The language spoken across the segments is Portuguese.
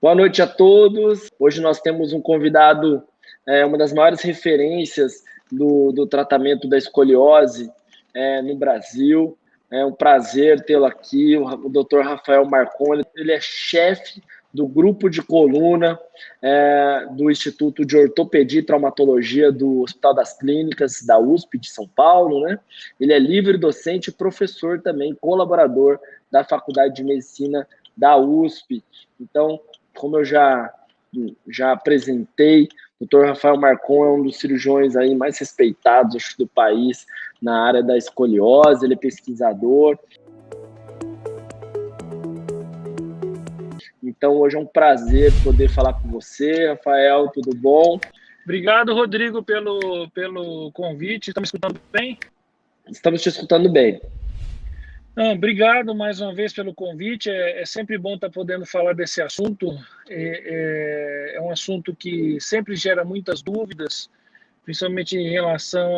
Boa noite a todos. Hoje nós temos um convidado, uma das maiores referências do tratamento da escoliose no Brasil. É um prazer tê-lo aqui, o Dr. Rafael Marcon. Ele é chefe do grupo de coluna do Instituto de Ortopedia e Traumatologia do Hospital das Clínicas da USP de São Paulo, né? Ele é livre docente e professor também, colaborador da Faculdade de Medicina da USP. Então, como eu já apresentei, o Dr. Rafael Marcon é um dos cirurgiões aí mais respeitados, acho, do país na área da escoliose. Ele é pesquisador. Então, hoje é um prazer poder falar com você, Rafael. Tudo bom? Obrigado, Rodrigo, pelo convite. Estamos me escutando bem? Estamos te escutando bem. Obrigado mais uma vez pelo convite. É sempre bom estar podendo falar desse assunto. É um assunto que sempre gera muitas dúvidas, principalmente em relação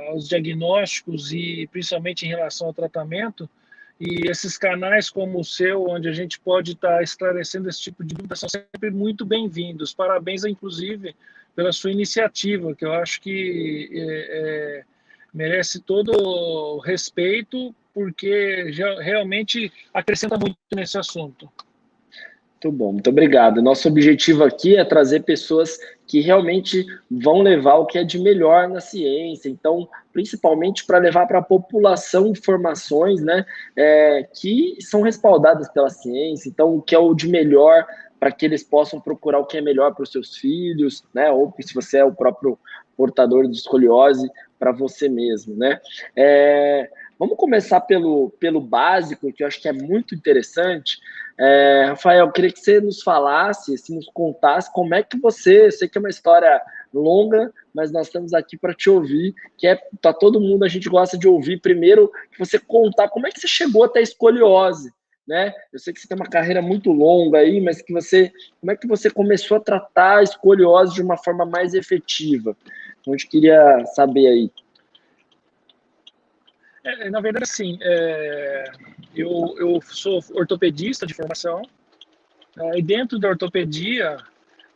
aos diagnósticos e principalmente em relação ao tratamento. E esses canais como o seu, onde a gente pode estar esclarecendo esse tipo de dúvida, são sempre muito bem-vindos. Parabéns, inclusive, pela sua iniciativa, que eu acho que merece todo o respeito, porque já realmente acrescenta muito nesse assunto. Muito bom, muito obrigado. Nosso objetivo aqui é trazer pessoas que realmente vão levar o que é de melhor na ciência. Então, principalmente para levar para a população informações, né, que são respaldadas pela ciência. Então, o que é o de melhor para que eles possam procurar o que é melhor para os seus filhos, né, ou se você é o próprio portador de escoliose, para você mesmo, né? Vamos começar pelo básico, que eu acho que é muito interessante. Rafael, eu queria que você nos falasse, se nos contasse como é que você, eu sei que é uma história longa, mas nós estamos aqui para te ouvir, tá todo mundo, a gente gosta de ouvir primeiro, que você contar como é que você chegou até a escoliose, né? Eu sei que você tem uma carreira muito longa aí, mas como é que você começou a tratar a escoliose de uma forma mais efetiva? Então, a gente queria saber aí. Na verdade, sim. Eu sou ortopedista de formação, e dentro da ortopedia,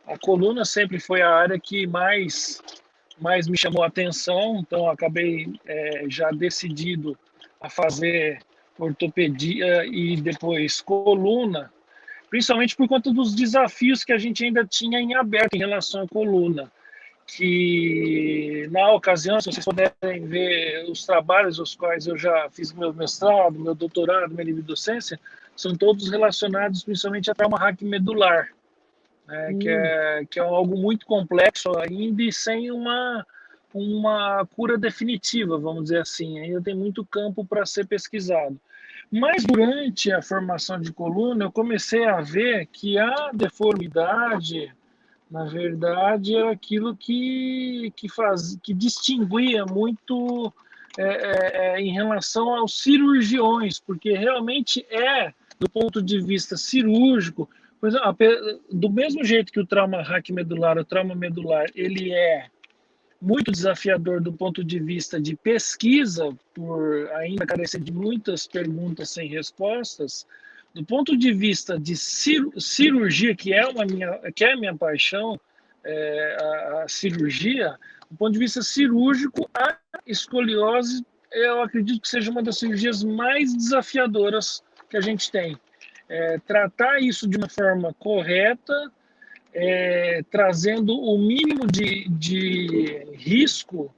a coluna sempre foi a área que mais me chamou a atenção, então acabei já decidido a fazer ortopedia e depois coluna, principalmente por conta dos desafios que a gente ainda tinha em aberto em relação à coluna, que na ocasião, se vocês puderem ver os trabalhos os quais eu já fiz meu mestrado, meu doutorado, minha livre docência, são todos relacionados principalmente a trauma raquimedular, né, que é algo muito complexo ainda e sem uma cura definitiva, vamos dizer assim. Ainda tem muito campo para ser pesquisado. Mas durante a formação de coluna, eu comecei a ver que a deformidade, na verdade, era aquilo que distinguia muito em relação aos cirurgiões, porque realmente do ponto de vista cirúrgico, do mesmo jeito que o trauma raquimedular, o trauma medular, ele é muito desafiador do ponto de vista de pesquisa, por ainda carecer de muitas perguntas sem respostas. Do ponto de vista de cirurgia, que é a minha paixão, a cirurgia, do ponto de vista cirúrgico, a escoliose, eu acredito que seja uma das cirurgias mais desafiadoras que a gente tem. Tratar isso de uma forma correta, trazendo o mínimo de risco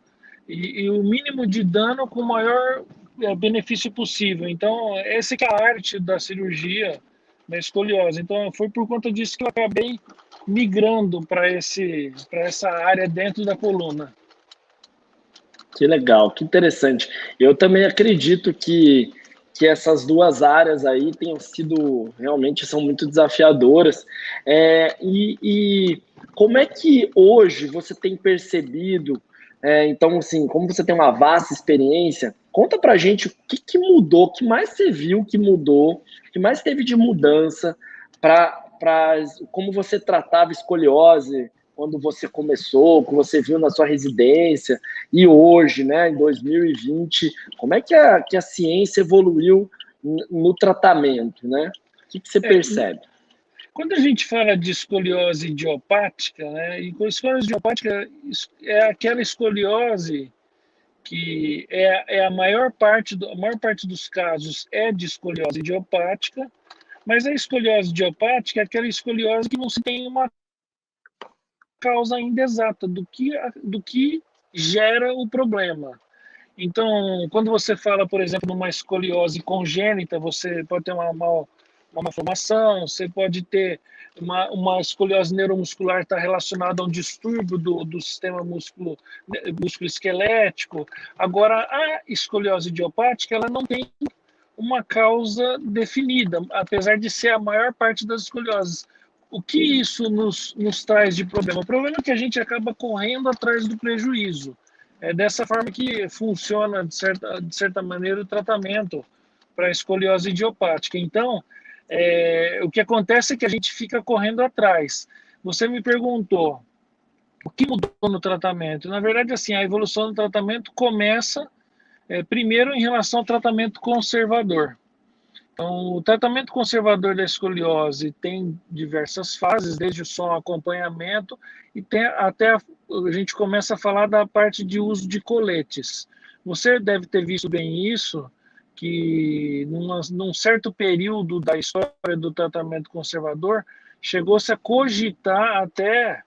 e o mínimo de dano com o maior benefício possível. Então, essa que é a arte da cirurgia da escoliose. Então, foi por conta disso que eu acabei migrando para essa área dentro da coluna. Que legal, que interessante. Eu também acredito que essas duas áreas aí realmente são muito desafiadoras. E como é que hoje você tem percebido, então, assim, como você tem uma vasta experiência, conta pra gente o que mudou, o que mais você viu que mudou, o que mais teve de mudança para como você tratava escoliose quando você começou, que você viu na sua residência, e hoje, né, em 2020, como é que a ciência evoluiu no tratamento, né? O que você percebe? Quando a gente fala de escoliose idiopática, né, e com escoliose idiopática é aquela escoliose que a maior parte a maior parte dos casos é de escoliose idiopática, mas a escoliose idiopática é aquela escoliose que não se tem uma causa ainda exata do que gera o problema. Então, quando você fala, por exemplo, numa escoliose congênita, você pode ter uma malformação, você pode ter uma escoliose neuromuscular está relacionada a um distúrbio do sistema músculo esquelético. Agora, a escoliose idiopática, ela não tem uma causa definida, apesar de ser a maior parte das escolioses. O que isso nos traz de problema? O problema é que a gente acaba correndo atrás do prejuízo. É dessa forma que funciona, de certa maneira, o tratamento para a escoliose idiopática. Então, o que acontece é que a gente fica correndo atrás. Você me perguntou o que mudou no tratamento. Na verdade, assim, a evolução do tratamento começa primeiro em relação ao tratamento conservador. Então, o tratamento conservador da escoliose tem diversas fases, desde só acompanhamento e até a gente começa a falar da parte de uso de coletes. Você deve ter visto bem isso, que num certo período da história do tratamento conservador, chegou-se a cogitar até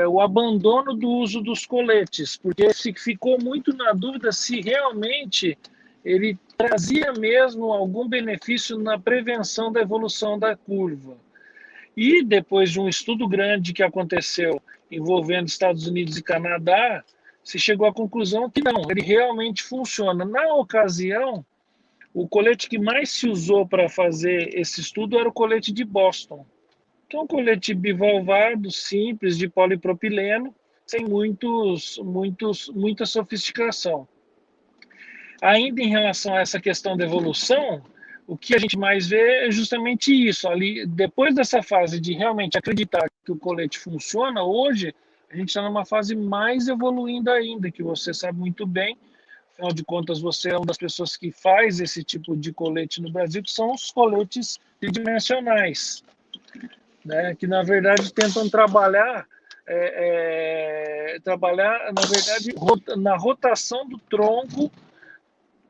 o abandono do uso dos coletes, porque se ficou muito na dúvida se realmente ele trazia mesmo algum benefício na prevenção da evolução da curva. E depois de um estudo grande que aconteceu envolvendo Estados Unidos e Canadá, se chegou à conclusão que não, ele realmente funciona. Na ocasião, o colete que mais se usou para fazer esse estudo era o colete de Boston, que é um colete bivalvado, simples, de polipropileno, sem muita sofisticação. Ainda em relação a essa questão da evolução, o que a gente mais vê é justamente isso. Ali, depois dessa fase de realmente acreditar que o colete funciona, hoje a gente está numa fase mais evoluindo ainda, que você sabe muito bem. Afinal de contas, você é uma das pessoas que faz esse tipo de colete no Brasil, que são os coletes tridimensionais, né? Que na verdade tentam trabalhar, na verdade, na rotação do tronco,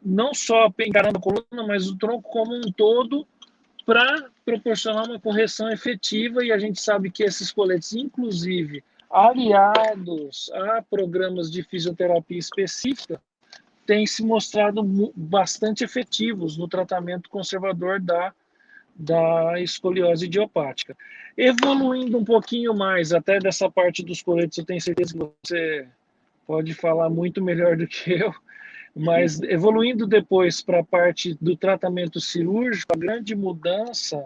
não só encarando a coluna, mas o tronco como um todo, para proporcionar uma correção efetiva. E a gente sabe que esses coletes, inclusive aliados a programas de fisioterapia específica, têm se mostrado bastante efetivos no tratamento conservador da escoliose idiopática. Evoluindo um pouquinho mais, até dessa parte dos coletes, eu tenho certeza que você pode falar muito melhor do que eu, mas evoluindo depois para a parte do tratamento cirúrgico, a grande mudança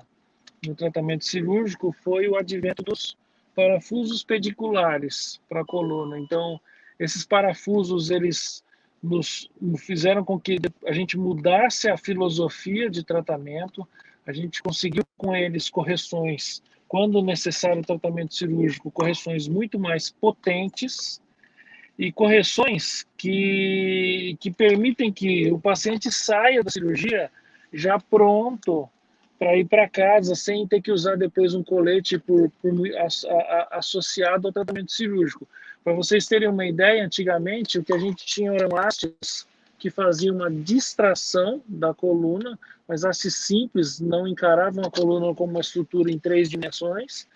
no tratamento cirúrgico foi o advento dos parafusos pediculares para a coluna. Então, esses parafusos, eles nos fizeram com que a gente mudasse a filosofia de tratamento, a gente conseguiu com eles correções, quando necessário o tratamento cirúrgico, correções muito mais potentes, e correções que permitem que o paciente saia da cirurgia já pronto para ir para casa, sem ter que usar depois um colete associado ao tratamento cirúrgico. Para vocês terem uma ideia, antigamente o que a gente tinha eram hastes que faziam uma distração da coluna, mas hastes simples, não encaravam a coluna como uma estrutura em 3 dimensões,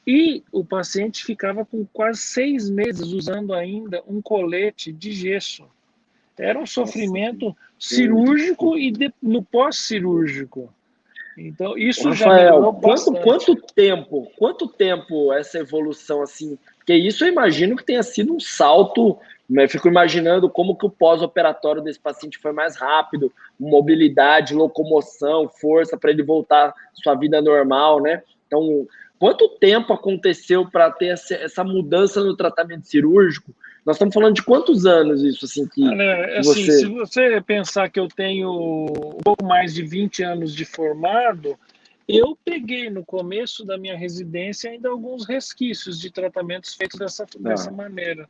e o paciente ficava com quase 6 meses usando ainda um colete de gesso. Era um sofrimento cirúrgico e no pós-cirúrgico. Então, isso Rafael, já melhorou bastante. Quanto tempo essa evolução, assim? Porque isso eu imagino que tenha sido um salto, né? Eu fico imaginando como que o pós-operatório desse paciente foi mais rápido, mobilidade, locomoção, força para ele voltar à sua vida normal, né? Então, quanto tempo aconteceu para ter essa mudança no tratamento cirúrgico? Nós estamos falando de quantos anos isso, assim, que assim, se você pensar que eu tenho um pouco mais de 20 anos de formado, eu peguei no começo da minha residência ainda alguns resquícios de tratamentos feitos dessa maneira.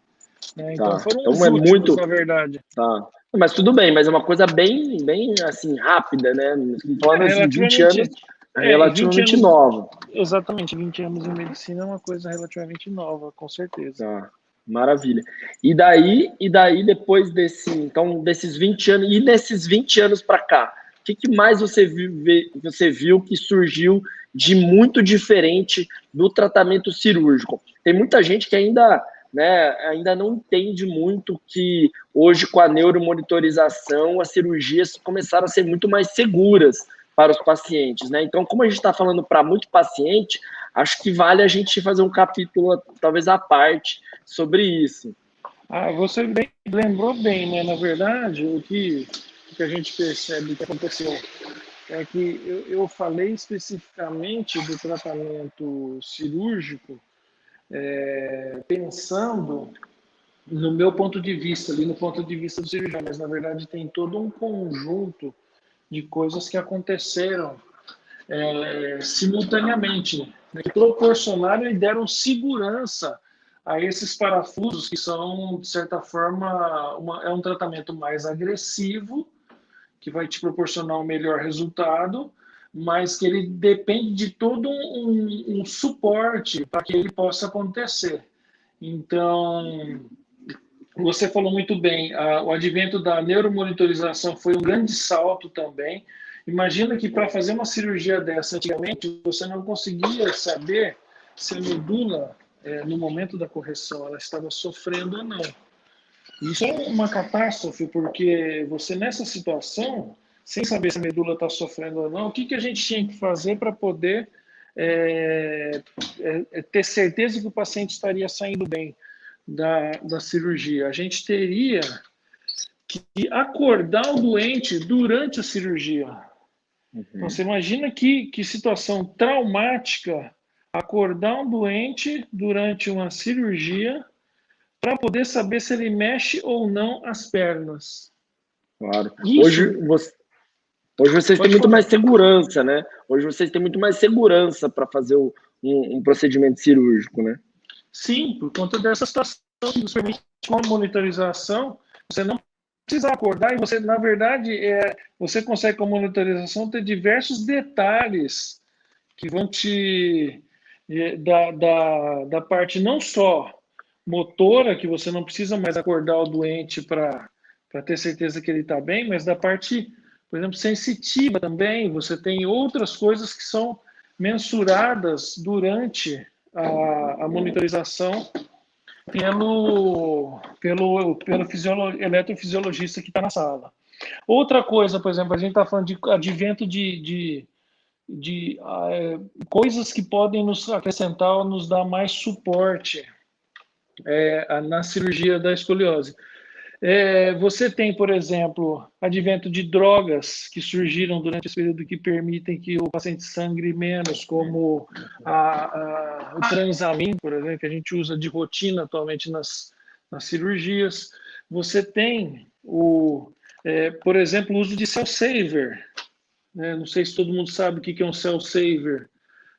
Né? Então foram os últimos, na verdade. Tá. Mas tudo bem, mas é uma coisa bem assim, rápida, né? Falando assim, 20 anos É 20 relativamente anos, nova. exatamente, 20 anos em medicina é uma coisa relativamente nova, com certeza. Tá, maravilha. E daí depois desses 20 anos, e desses 20 anos para cá, o que mais você viu que surgiu de muito diferente do tratamento cirúrgico? Tem muita gente que ainda, né, ainda não entende muito que hoje, com a neuromonitorização, as cirurgias começaram a ser muito mais seguras para os pacientes, né? Então, como a gente está falando para muito paciente, acho que vale a gente fazer um capítulo, talvez à parte, sobre isso. Você lembrou bem, né? Na verdade, o que a gente percebe que aconteceu é que eu falei especificamente do tratamento cirúrgico, pensando no meu ponto de vista, ali no ponto de vista do cirurgião, mas na verdade tem todo um conjunto de coisas que aconteceram simultaneamente, né, que proporcionaram e deram segurança a esses parafusos que são, de certa forma, é um tratamento mais agressivo, que vai te proporcionar um melhor resultado, mas que ele depende de todo um suporte para que ele possa acontecer. Então, você falou muito bem, o advento da neuromonitorização foi um grande salto também. Imagina que para fazer uma cirurgia dessa, antigamente, você não conseguia saber se a medula, no momento da correção, ela estava sofrendo ou não. Isso é uma catástrofe, porque você, nessa situação, sem saber se a medula está sofrendo ou não, o que a gente tinha que fazer para poder ter certeza que o paciente estaria saindo bem da cirurgia? A gente teria que acordar o doente durante a cirurgia. Então, você imagina que situação traumática acordar um doente durante uma cirurgia para poder saber se ele mexe ou não as pernas. Claro. Isso. Hoje vocês têm Pode muito falar. mais segurança, né? Hoje vocês têm muito mais segurança para fazer um procedimento cirúrgico, né? Sim, por conta dessa situação que nos permite, com a monitorização, você não precisa acordar e você, na verdade, você consegue com a monitorização ter diversos detalhes que vão te da parte não só motora, que você não precisa mais acordar o doente para ter certeza que ele está bem, mas da parte, por exemplo, sensitiva também. Você tem outras coisas que são mensuradas durante a monitorização pelo eletrofisiologista que está na sala. Outra coisa, por exemplo, a gente está falando de advento de coisas que podem nos acrescentar ou nos dar mais suporte na cirurgia da escoliose. Você tem, por exemplo, advento de drogas que surgiram durante esse período que permitem que o paciente sangre menos, como o transamin, por exemplo, que a gente usa de rotina atualmente nas cirurgias. Você tem, por exemplo, o uso de cell saver. Não sei se todo mundo sabe o que é um cell saver.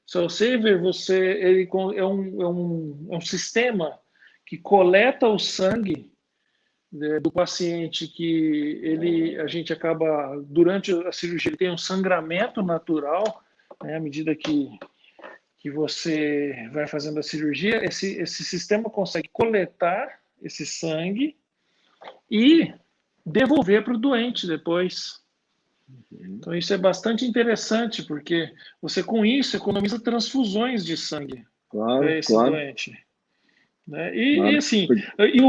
Cell saver, ele é um sistema que coleta o sangue do paciente, que a gente acaba, durante a cirurgia, ele tem um sangramento natural, né, à medida que você vai fazendo a cirurgia, esse sistema consegue coletar esse sangue e devolver para o doente depois. Então, isso é bastante interessante, porque você, com isso, economiza transfusões de sangue para esse doente. Né? E assim,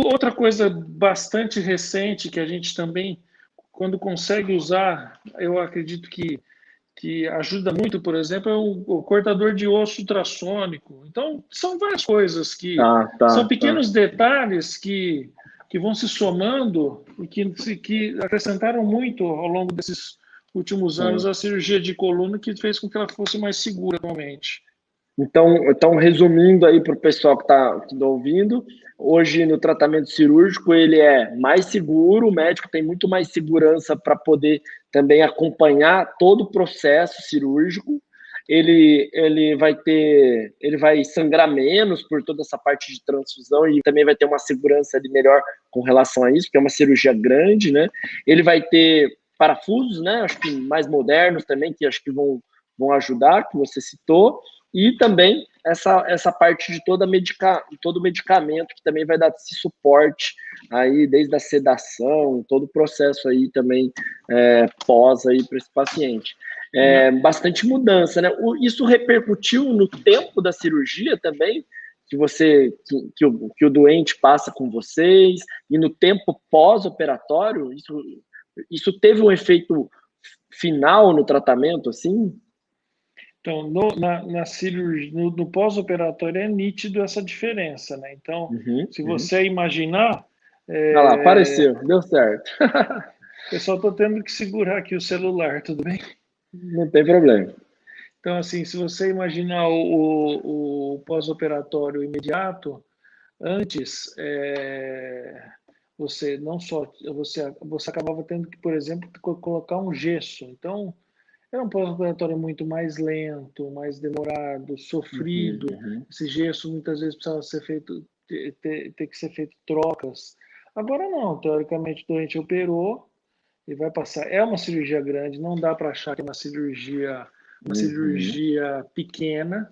outra coisa bastante recente que a gente também, quando consegue usar, eu acredito que ajuda muito, por exemplo, é o cortador de osso ultrassônico. Então, são várias coisas que são pequenos detalhes que vão se somando e que acrescentaram muito ao longo desses últimos anos a cirurgia de coluna, que fez com que ela fosse mais segura atualmente. Então, resumindo aí para o pessoal que está ouvindo, hoje no tratamento cirúrgico ele é mais seguro, o médico tem muito mais segurança para poder também acompanhar todo o processo cirúrgico. Ele vai sangrar menos por toda essa parte de transfusão e também vai ter uma segurança ali melhor com relação a isso, porque é uma cirurgia grande, né? Ele vai ter parafusos, né? Acho que mais modernos também, que acho que vão vão ajudar, que você citou, e também essa parte de todo o medicamento, que também vai dar esse suporte aí, desde a sedação, todo o processo aí também pós aí para esse paciente. Bastante mudança, né? Isso repercutiu no tempo da cirurgia também, que o doente passa com vocês, e no tempo pós-operatório, isso teve um efeito final no tratamento, assim? Então, na cirurgia, no pós-operatório é nítido essa diferença, né? Então, se Uhum. você imaginar, Olha lá, apareceu, deu certo. pessoal, estou tendo que segurar aqui o celular, tudo bem? Não tem problema. Então, assim, se você imaginar o pós-operatório imediato, antes, você não só você acabava tendo que, por exemplo, colocar um gesso. Então, era um pós-operatório muito mais lento, mais demorado, sofrido. Uhum. Esse gesso muitas vezes precisava ser feito, ter que ser feito trocas. Agora não, teoricamente o doente operou e vai passar. É uma cirurgia grande, não dá para achar que é uma Uhum. cirurgia pequena.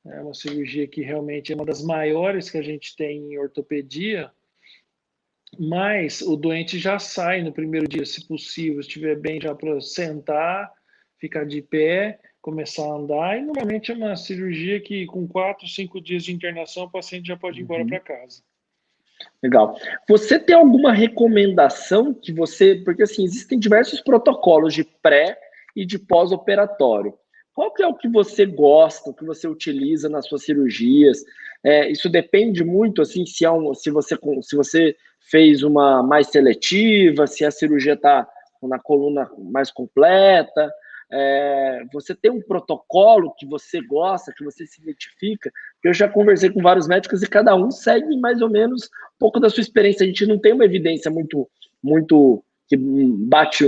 É uma cirurgia que realmente é uma das maiores que a gente tem em ortopedia, mas o doente já sai no primeiro dia, se possível, estiver bem já para sentar, ficar de pé, começar a andar, e normalmente é uma cirurgia que com 4, 5 dias de internação o paciente já pode ir embora Uhum. para casa. Legal. Você tem alguma recomendação que você, porque assim, existem diversos protocolos de pré e de pós-operatório. Qual que é o que você gosta, o que você utiliza nas suas cirurgias? Isso depende muito, assim, se você fez uma mais seletiva, se a cirurgia está na coluna mais completa. Você tem um protocolo que você gosta, que você se identifica? Eu já conversei com vários médicos e cada um segue mais ou menos um pouco da sua experiência. A gente não tem uma evidência muito que bate,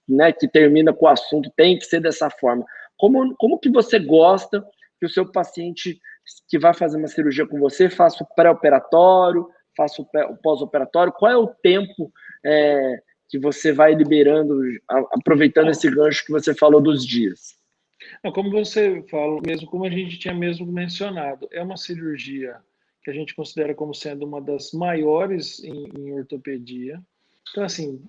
né, que termina com o assunto, tem que ser dessa forma. Como que você gosta que o seu paciente que vai fazer uma cirurgia com você faça o pré-operatório, faça o pós-operatório? Qual é o tempo que você vai liberando, aproveitando esse gancho que você falou dos dias? Como você fala, mesmo como a gente tinha mesmo mencionado, é uma cirurgia que a gente considera como sendo uma das maiores em ortopedia. Então, assim,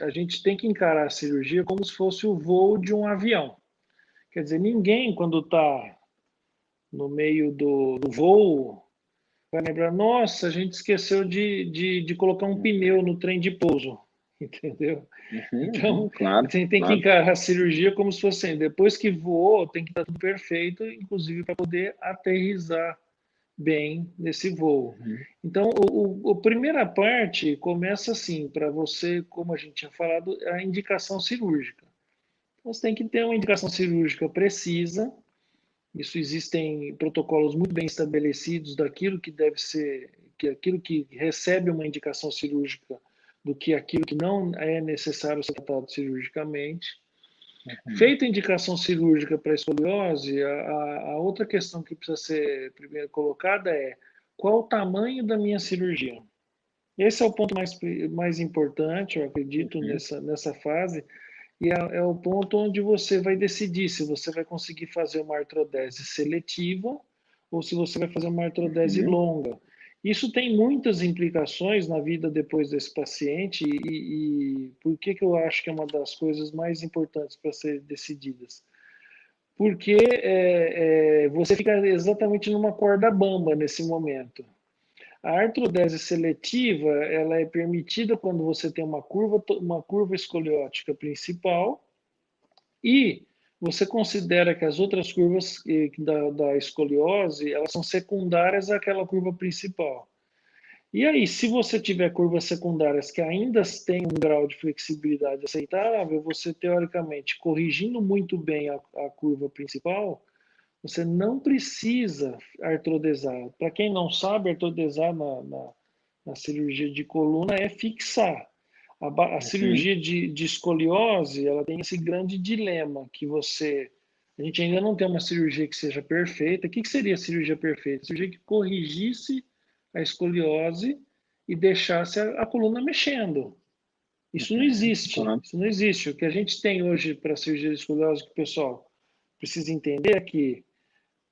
a gente tem que encarar a cirurgia como se fosse o voo de um avião. Quer dizer, ninguém, quando está no meio do voo, vai lembrar, nossa, a gente esqueceu de colocar um pneu no trem de pouso, entendeu? Então, Claro, você tem que claro. encarar a cirurgia como se fosse assim, depois que voou, tem que estar tudo perfeito, inclusive para poder aterrissar bem nesse voo. Uhum. Então, a primeira parte começa assim, para você, como a gente tinha falado, a indicação cirúrgica. Então, você tem que ter uma indicação cirúrgica precisa. Isso existem protocolos muito bem estabelecidos daquilo que deve ser, que aquilo que recebe uma indicação cirúrgica do que aquilo que não é necessário ser tratado cirurgicamente. Uhum. Feita a indicação cirúrgica para a escoliose, a outra questão que precisa ser primeiro colocada é qual o tamanho da minha cirurgia? Esse é o ponto mais importante, eu acredito, Uhum. nessa fase, e é o ponto onde você vai decidir se você vai conseguir fazer uma artrodese seletiva ou se você vai fazer uma artrodese Uhum. longa. Isso tem muitas implicações na vida depois desse paciente e por que eu acho que é uma das coisas mais importantes para ser decididas? Porque você fica exatamente numa corda bamba nesse momento. A artrodese seletiva, ela é permitida quando você tem uma curva escoliótica principal e você considera que as outras curvas da escoliose, elas são secundárias àquela curva principal. E aí, se você tiver curvas secundárias que ainda têm um grau de flexibilidade aceitável, você, teoricamente, corrigindo muito bem a curva principal, você não precisa artrodesar. Para quem não sabe, artrodesar na cirurgia de coluna é fixar. A Uhum. cirurgia de escoliose, ela tem esse grande dilema que a gente ainda não tem uma cirurgia que seja perfeita. O que seria a cirurgia perfeita? A cirurgia que corrigisse a escoliose e deixasse a coluna mexendo. Isso não existe. Claro. Isso não existe. O que a gente tem hoje para cirurgia de escoliose, que o pessoal precisa entender é que,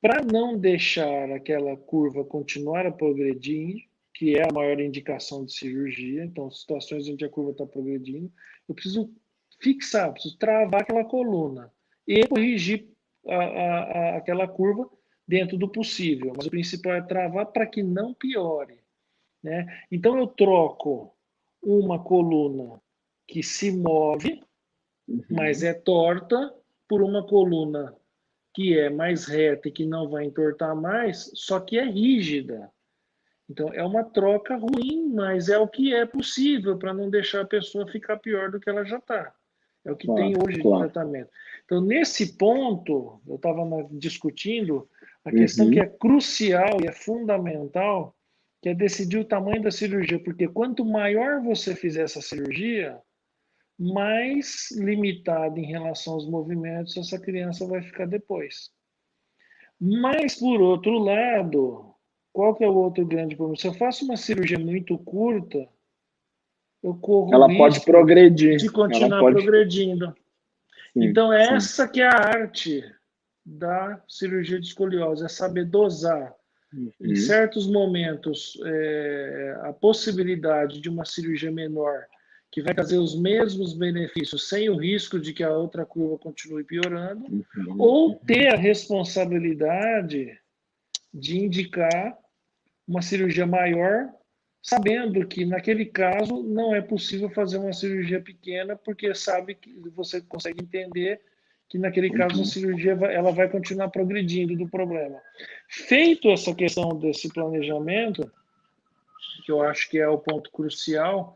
para não deixar aquela curva continuar a progredir, que é a maior indicação de cirurgia, então, situações onde a curva está progredindo, eu preciso fixar, preciso travar aquela coluna e corrigir aquela curva dentro do possível. Mas o principal é travar para que não piore, né? Então, eu troco uma coluna que se move, mas Uhum. é torta, por uma coluna que é mais reta e que não vai entortar mais, só que é rígida. Então, é uma troca ruim, mas é o que é possível para não deixar a pessoa ficar pior do que ela já está. É o que tem Claro, hoje de claro. tratamento. Então, nesse ponto, eu estava discutindo a questão que Uhum. é crucial e é fundamental, que é decidir o tamanho da cirurgia, porque quanto maior você fizer essa cirurgia, mais limitada em relação aos movimentos essa criança vai ficar depois. Mas, por outro lado, qual que é o outro grande problema? Se eu faço uma cirurgia muito curta, eu corro o Ela pode risco progredir, de ela continuar pode. progredindo. Sim, Então, sim. essa que é a arte da cirurgia de escoliose, é saber dosar, em Uhum. certos momentos, a possibilidade de uma cirurgia menor, que vai trazer os mesmos benefícios, sem o risco de que a outra curva continue piorando, Uhum. ou Uhum. ter a responsabilidade de indicar uma cirurgia maior, sabendo que naquele caso não é possível fazer uma cirurgia pequena, porque sabe que você consegue entender que naquele caso a Uhum. cirurgia ela vai continuar progredindo do problema. Feito essa questão desse planejamento, que eu acho que é o ponto crucial,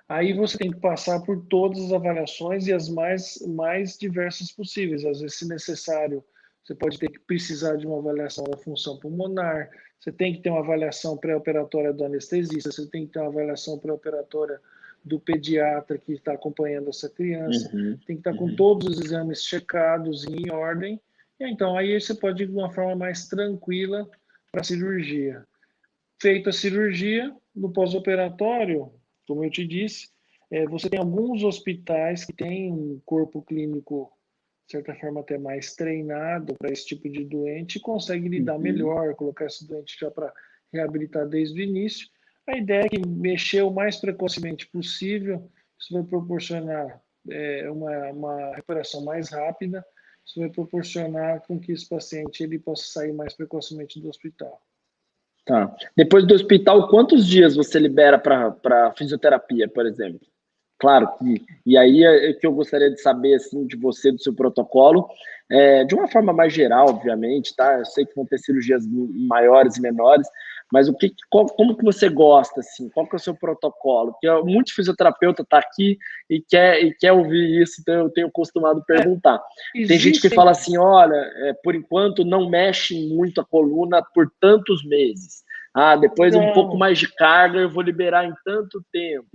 aí você tem que passar por todas as avaliações e as mais diversas possíveis. Às vezes, se necessário, você pode ter que precisar de uma avaliação da função pulmonar, você tem que ter uma avaliação pré-operatória do anestesista, você tem que ter uma avaliação pré-operatória do pediatra que está acompanhando essa criança, Uhum. tem que estar com Uhum. todos os exames checados e em ordem. E então, aí você pode ir de uma forma mais tranquila para a cirurgia. Feita a cirurgia, no pós-operatório, como eu te disse, você tem alguns hospitais que têm um corpo clínico, de certa forma, até mais treinado para esse tipo de doente e consegue lidar Uhum. melhor, colocar esse doente já para reabilitar desde o início. A ideia é que mexer o mais precocemente possível, isso vai proporcionar uma recuperação mais rápida, isso vai proporcionar com que esse paciente ele possa sair mais precocemente do hospital. Tá. Depois do hospital, quantos dias você libera para fisioterapia, por exemplo? Claro que, e aí é que eu gostaria de saber, assim, de você, do seu protocolo, de uma forma mais geral, obviamente, tá? Eu sei que vão ter cirurgias maiores e menores, mas como que você gosta, assim? Qual que é o seu protocolo? Porque muito fisioterapeuta está aqui e quer ouvir isso, então eu tenho costumado perguntar. Tem gente que fala Existem. assim, olha, por enquanto não mexe muito a coluna por tantos meses. Ah, depois um pouco Não, mais de carga eu vou liberar em tanto tempo.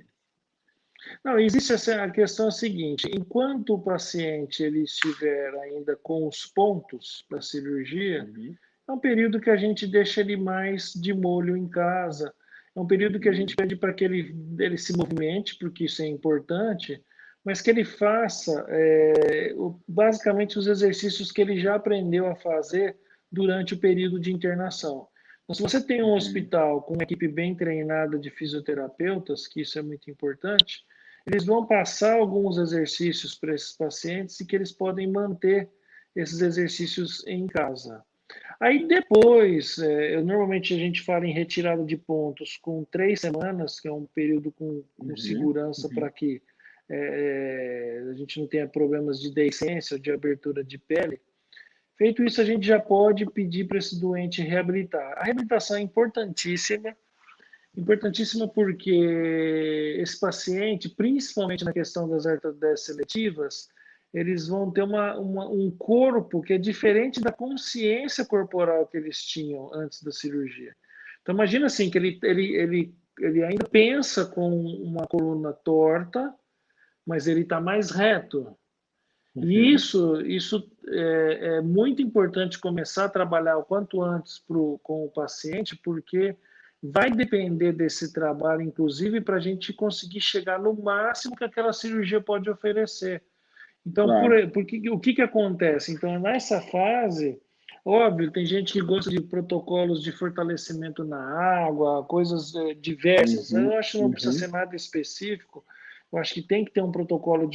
não, existe a questão seguinte: enquanto o paciente ele estiver ainda com os pontos da cirurgia, Uhum. é um período que a gente deixa ele mais de molho em casa. É um período que a gente pede para que ele se movimente, porque isso é importante, mas que ele faça basicamente os exercícios que ele já aprendeu a fazer durante o período de internação. Então, se você tem um Uhum. hospital com uma equipe bem treinada de fisioterapeutas, que isso é muito importante, eles vão passar alguns exercícios para esses pacientes e que eles podem manter esses exercícios em casa. Aí depois, normalmente a gente fala em retirada de pontos com 3 semanas, que é um período com Uhum. segurança Uhum. para que a gente não tenha problemas de deiscência, de abertura de pele. Feito isso, a gente já pode pedir para esse doente reabilitar. A reabilitação é importantíssima porque esse paciente, principalmente na questão das artrodese seletivas, eles vão ter um corpo que é diferente da consciência corporal que eles tinham antes da cirurgia. Então, imagina assim, que ele ainda pensa com uma coluna torta, mas ele está mais reto. E Uhum. isso é muito importante começar a trabalhar o quanto antes com o paciente, porque vai depender desse trabalho, inclusive, para a gente conseguir chegar no máximo que aquela cirurgia pode oferecer. Então, Claro. o que acontece? Então, nessa fase, óbvio, tem gente que gosta de protocolos de fortalecimento na água, coisas diversas. Eu acho que não precisa ser nada específico. Eu acho que tem que ter um protocolo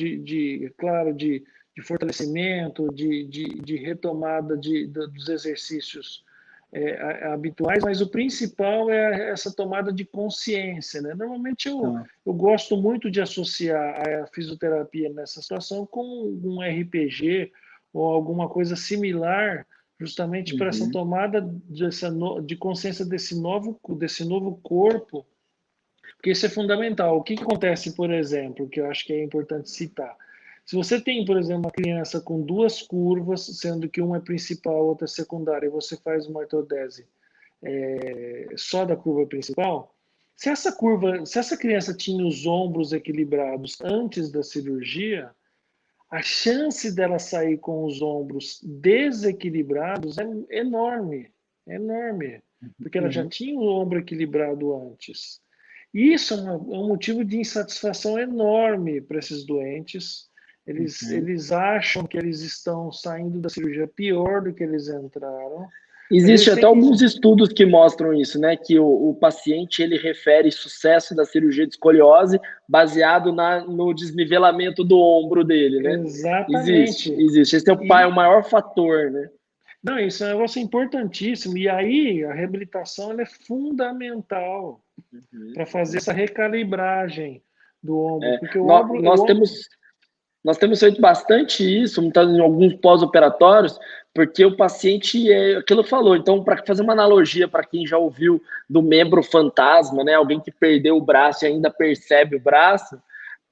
claro, de fortalecimento, de retomada dos exercícios habituais, mas o principal é essa tomada de consciência, né? Normalmente Tá. eu gosto muito de associar a fisioterapia nessa situação com um RPG ou alguma coisa similar, justamente para essa tomada de consciência desse novo corpo, porque isso é fundamental. O que acontece, por exemplo, que eu acho que é importante citar? Se você tem, por exemplo, uma criança com duas curvas, sendo que uma é principal, outra é secundária, e você faz uma artrodese só da curva principal, se essa criança tinha os ombros equilibrados antes da cirurgia, a chance dela sair com os ombros desequilibrados é enorme, enorme, porque ela já tinha o ombro equilibrado antes. Isso é um motivo de insatisfação enorme para esses doentes. Eles acham que eles estão saindo da cirurgia pior do que eles entraram. Mas Existe eles até têm que. alguns estudos que mostram isso, né? Que o paciente ele refere sucesso da cirurgia de escoliose baseado no desnivelamento do ombro dele, né? Existe, Exatamente. existe. Esse é o E, maior fator, né? não, isso é um negócio importantíssimo. E aí a reabilitação ela é fundamental para fazer essa recalibragem do ombro, porque Nós temos feito bastante isso, em alguns pós-operatórios, porque o paciente é aquilo que falou. Então, para fazer uma analogia para quem já ouviu do membro fantasma, né? Alguém que perdeu o braço e ainda percebe o braço,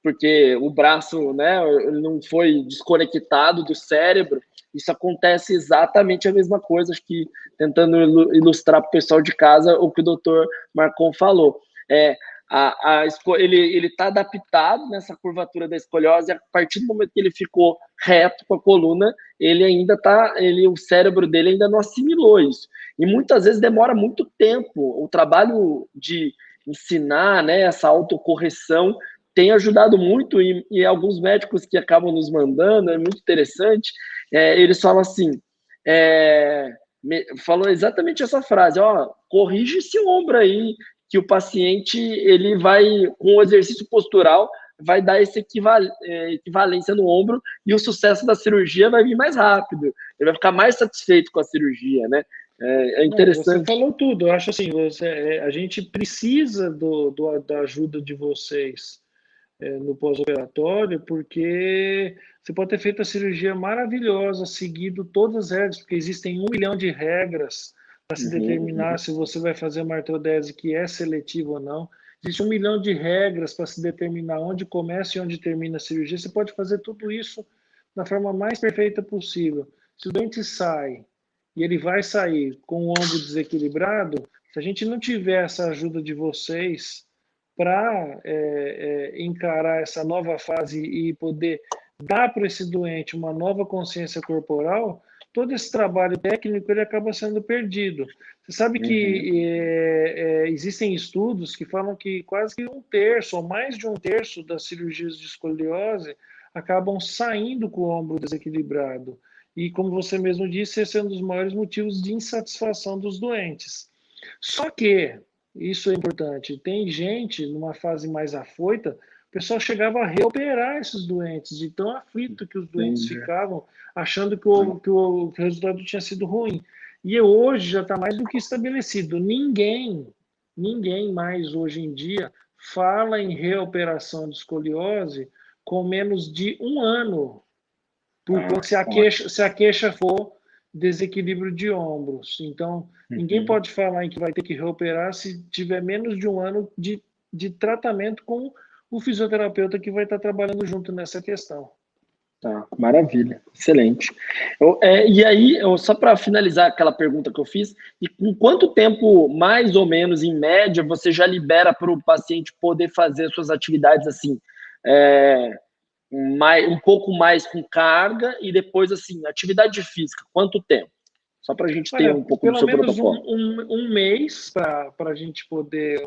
porque o braço, né, ele não foi desconectado do cérebro. Isso acontece exatamente a mesma coisa, acho que tentando ilustrar para o pessoal de casa o que o doutor Marcon falou. Ele está adaptado nessa curvatura da escoliose, e a partir do momento que ele ficou reto com a coluna, ele ainda está, o cérebro dele ainda não assimilou isso. E muitas vezes demora muito tempo. O trabalho de ensinar, né, essa autocorreção tem ajudado muito, e alguns médicos que acabam nos mandando, é muito interessante, eles falam assim, falou exatamente essa frase, corrige esse ombro aí, que o paciente, ele vai, com o exercício postural, vai dar essa equivalência no ombro, e o sucesso da cirurgia vai vir mais rápido, ele vai ficar mais satisfeito com a cirurgia, né? É não, você interessante. falou tudo. Eu acho assim, a gente precisa da ajuda de vocês no pós-operatório, porque você pode ter feito a cirurgia maravilhosa, seguido todas as regras, porque existem 1 milhão de regras para se determinar se você vai fazer uma artrodese que é seletiva ou não. Existe 1 milhão de regras para se determinar onde começa e onde termina a cirurgia. Você pode fazer tudo isso da forma mais perfeita possível. Se o doente sai e ele vai sair com o ombro desequilibrado, se a gente não tiver essa ajuda de vocês para encarar essa nova fase e poder dar para esse doente uma nova consciência corporal, todo esse trabalho técnico ele acaba sendo perdido. Você sabe que existem estudos que falam que quase que 1/3 ou mais de 1/3 das cirurgias de escoliose acabam saindo com o ombro desequilibrado. E, como você mesmo disse, esse é um dos maiores motivos de insatisfação dos doentes. Só que, isso é importante, tem gente, numa fase mais afoita, o pessoal chegava a reoperar esses doentes, de tão aflito que os doentes ficavam, achando que o resultado tinha sido ruim. E hoje já está mais do que estabelecido. Ninguém mais hoje em dia fala em reoperação de escoliose com menos de 1 ano, porque se a queixa for desequilíbrio de ombros. Então, ninguém pode falar em que vai ter que reoperar se tiver menos de 1 ano de tratamento com o fisioterapeuta que vai estar trabalhando junto nessa questão. Tá, maravilha, excelente. E aí, só para finalizar aquela pergunta que eu fiz, e com quanto tempo, mais ou menos, em média, você já libera para o paciente poder fazer suas atividades assim, um pouco mais com carga, e depois, assim, atividade física, quanto tempo? Só para a gente ter Olha, um pouco do pelo seu menos protocolo. um mês para a gente poder,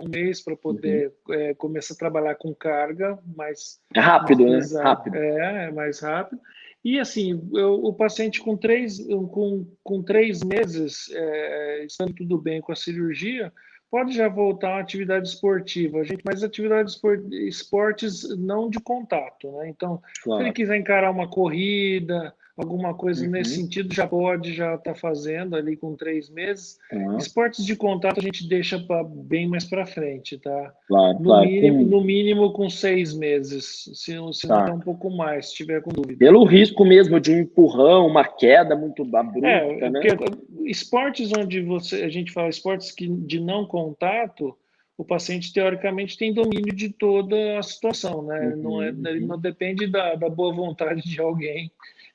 para poder começar a trabalhar com carga É mais rápido, né? pesada, Rápido. é mais rápido. E assim, o paciente com 3 meses, estando tudo bem com a cirurgia, pode já voltar à atividade esportiva, gente, mas esportes não de contato, né? Então, se ele Claro. quiser encarar uma corrida, alguma coisa nesse Uhum. sentido, já está fazendo ali com 3 meses. Uhum. Esportes de contato a gente deixa bem mais para frente, tá? Claro, No claro. mínimo, no mínimo com 6 meses, se não até Tá. um pouco mais, se tiver com dúvida. Pelo risco mesmo de um empurrão, uma queda muito abrupta, Porque né? esportes onde a gente fala esportes de não contato, o paciente teoricamente tem domínio de toda a situação, né? Ele Uhum. não depende da boa vontade de alguém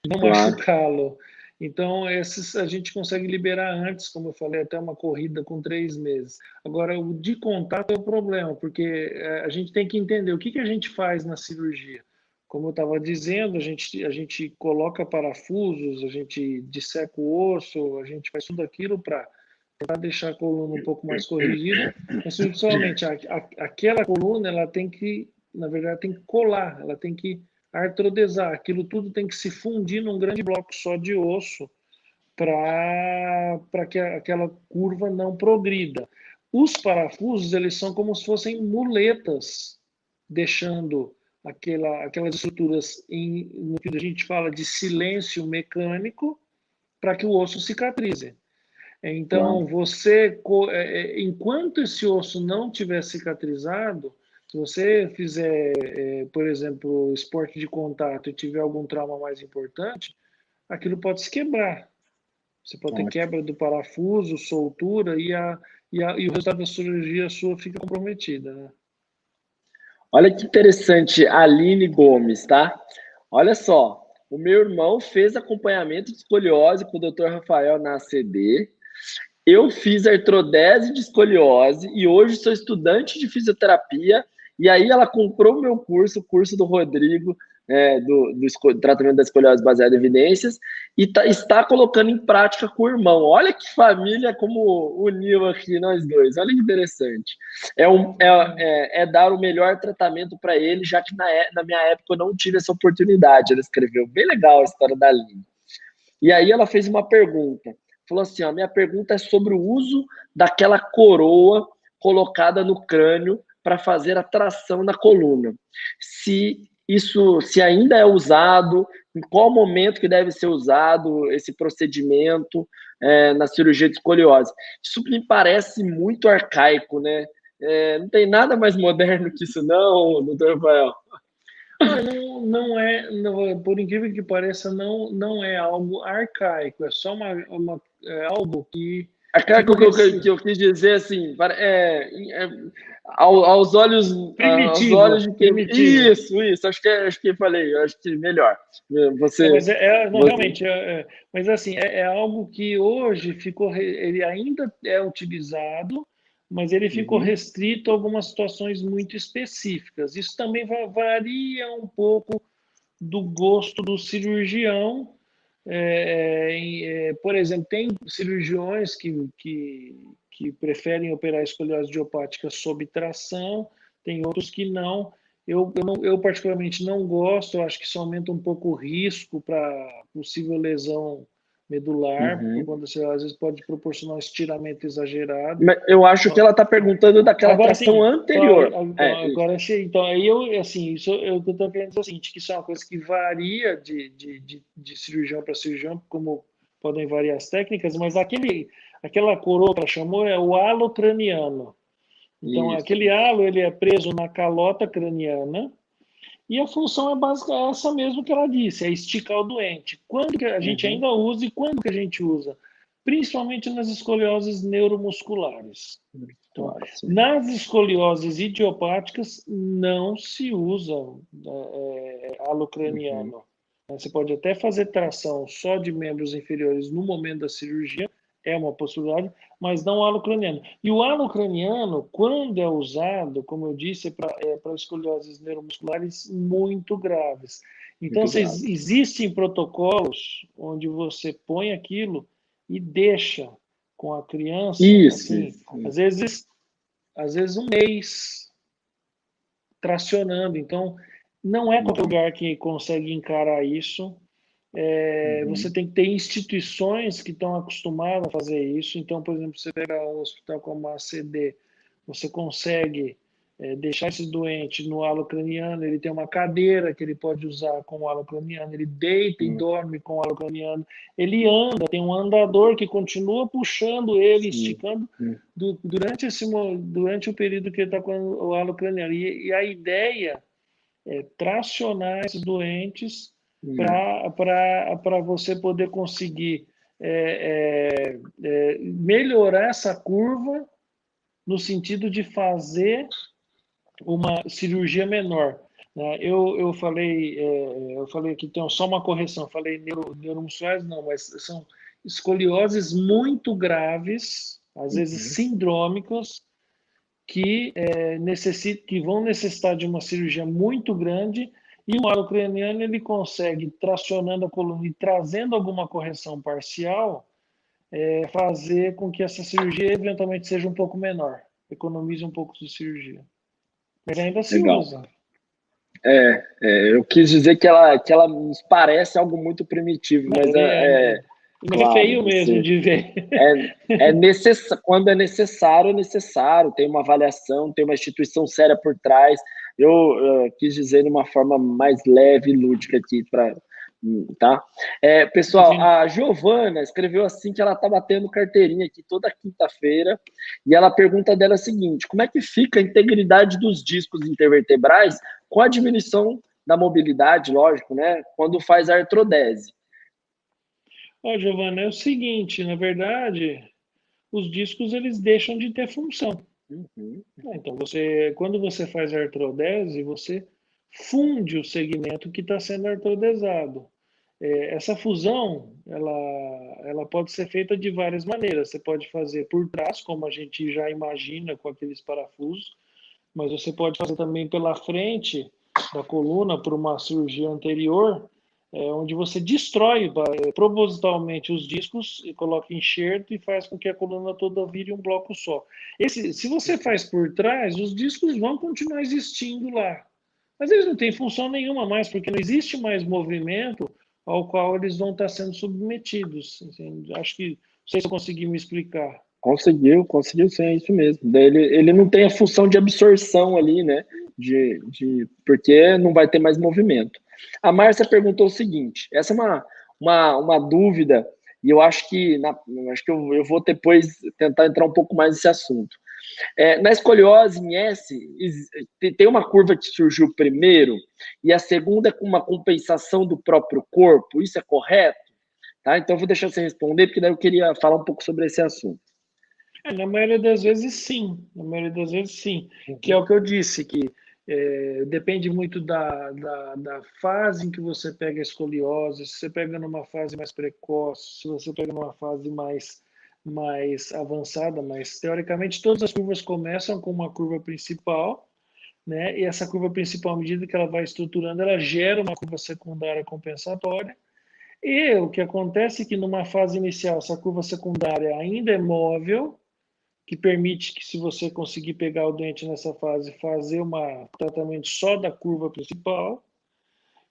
não Claro. machucá-lo. Então, esses a gente consegue liberar antes, como eu falei, até uma corrida com 3 meses. Agora, o de contato é o problema, porque a gente tem que entender o que a gente faz na cirurgia. Como eu estava dizendo, a gente coloca parafusos, a gente disseca o osso, a gente faz tudo aquilo para deixar a coluna um pouco mais corrigida, mas principalmente aquela coluna, ela tem que, na verdade, tem que colar, ela tem que artrodesar, aquilo tudo tem que se fundir num grande bloco só de osso para que aquela curva não progrida. Os parafusos, eles são como se fossem muletas, deixando aquelas estruturas no que a gente fala de silêncio mecânico para que o osso cicatrize. Então, Claro. enquanto esse osso não tiver cicatrizado, se você fizer, por exemplo, esporte de contato e tiver algum trauma mais importante, aquilo pode se quebrar. Você pode ter Ótimo. quebra do parafuso, soltura e o resultado da cirurgia sua fica comprometida, né? Olha que interessante, Aline Gomes, tá? Olha só, o meu irmão fez acompanhamento de escoliose com o Dr. Rafael na ACD. Eu fiz artrodese de escoliose e hoje sou estudante de fisioterapia. E aí ela comprou o meu curso, o curso do Rodrigo, do tratamento da escoliose baseada em evidências, e está colocando em prática com o irmão. Olha que família como uniu aqui nós dois. Olha que interessante. É dar o melhor tratamento para ele, já que na minha época eu não tive essa oportunidade. Ela escreveu. Bem legal a história da Aline. E aí ela fez uma pergunta. Falou assim, ó, minha pergunta é sobre o uso daquela coroa colocada no crânio para fazer a tração na coluna. Se ainda é usado, em qual momento que deve ser usado esse procedimento na cirurgia de escoliose. Isso me parece muito arcaico, né? Não tem nada mais moderno que isso não, doutor Rafael? Por incrível que pareça, não é algo arcaico, é só algo que ficou Arcaico que eu quis dizer assim, aos olhos primitivo, de quem. primitivo. Isso, acho que falei, acho que melhor. Você. Mas não, você realmente, mas assim, é algo que hoje ele ainda é utilizado, mas ele ficou uhum, restrito a algumas situações muito específicas. Isso também varia um pouco do gosto do cirurgião. Por exemplo, tem cirurgiões que preferem operar escoliose idiopática sob tração, tem outros que não. Eu particularmente não gosto, eu acho que isso aumenta um pouco o risco para possível lesão medular, porque uhum. quando você às vezes pode proporcionar um estiramento exagerado. Mas eu acho que ela está perguntando daquela Agora tração sim, anterior. Isso. agora achei. Então, aí eu, assim, isso eu estou querendo dizer o seguinte, que isso é uma coisa que varia de cirurgião para cirurgião, como podem variar as técnicas, mas aquela coroa que ela chamou é o halo craniano. Então, Isso. aquele halo, ele é preso na calota craniana, e a função é básica é essa mesmo que ela disse, é esticar o doente. Quando que a gente Uhum. ainda usa e quando que a gente usa? Principalmente nas escolioses neuromusculares. Então, Claro, sim. nas escolioses idiopáticas não se usa Uhum. alocraniano. Você pode até fazer tração só de membros inferiores no momento da cirurgia, é uma possibilidade, mas não alocraniano. E o alocraniano, quando é usado, como eu disse, para escolioses neuromusculares muito graves. Então, Muito grave. existem protocolos onde você põe aquilo e deixa com a criança, Isso, assim, isso. às vezes um mês tracionando. Então, não é qualquer lugar que consegue encarar isso. Você tem que ter instituições que estão acostumadas a fazer isso. Então, por exemplo, você pega um hospital como a ACD, você consegue deixar esse doente no halo craniano, ele tem uma cadeira que ele pode usar com o halo craniano, ele deita e dorme com o halo craniano, ele anda, tem um andador que continua puxando ele, esticando durante o período que ele está com o halo craniano. E a ideia é tracionar esses doentes para você poder conseguir melhorar essa curva no sentido de fazer uma cirurgia menor. Né? Eu falei que tem só uma correção, falei neuromusculares, não, mas são escolioses muito graves, às vezes sindrômicas, que vão necessitar de uma cirurgia muito grande, e o halo craniano ele consegue, tracionando a coluna e trazendo alguma correção parcial, fazer com que essa cirurgia eventualmente seja um pouco menor, economize um pouco de cirurgia. Mas ainda se Legal. usa. Eu quis dizer que ela nos parece algo muito primitivo, mas Mas é feio mesmo de ver. Quando é necessário, tem uma avaliação, tem uma instituição séria por trás. Eu quis dizer de uma forma mais leve e lúdica aqui, tá? Pessoal, Sim. a Giovana escreveu assim que ela está batendo carteirinha aqui toda quinta-feira, e ela pergunta dela a seguinte: como é que fica a integridade dos discos intervertebrais com a diminuição da mobilidade, lógico, né? Quando faz a artrodese? Giovana, é o seguinte, na verdade, os discos eles deixam de ter função. Então, quando você faz artrodese, você funde o segmento que está sendo artrodesado. Essa fusão, ela pode ser feita de várias maneiras. Você pode fazer por trás, como a gente já imagina com aqueles parafusos, mas você pode fazer também pela frente da coluna, por uma cirurgia anterior, onde você destrói propositalmente os discos e coloca enxerto e faz com que a coluna toda vire um bloco só. Se você faz por trás, os discos vão continuar existindo lá. Mas eles não têm função nenhuma mais, porque não existe mais movimento ao qual eles vão estar sendo submetidos. Assim, acho que, não sei se eu consegui me explicar. Conseguiu sim, é isso mesmo. Daí ele não tem a função de absorção ali, né? Porque não vai ter mais movimento. A Márcia perguntou o seguinte: essa é uma dúvida, e eu acho que eu vou depois tentar entrar um pouco mais nesse assunto. Na escoliose em S, tem uma curva que surgiu primeiro, e a segunda é com uma compensação do próprio corpo, isso é correto? Tá? Então eu vou deixar você responder, porque daí eu queria falar um pouco sobre esse assunto. Na maioria das vezes, sim. Na maioria das vezes, sim. Que é o que eu disse, que depende muito da fase em que você pega a escoliose. Se você pega numa fase mais precoce, se você pega numa fase mais avançada, mas teoricamente todas as curvas começam com uma curva principal, né? E essa curva principal, à medida que ela vai estruturando, ela gera uma curva secundária compensatória. E o que acontece é que numa fase inicial, essa curva secundária ainda é móvel, que permite que, se você conseguir pegar o dente nessa fase, fazer um tratamento só da curva principal.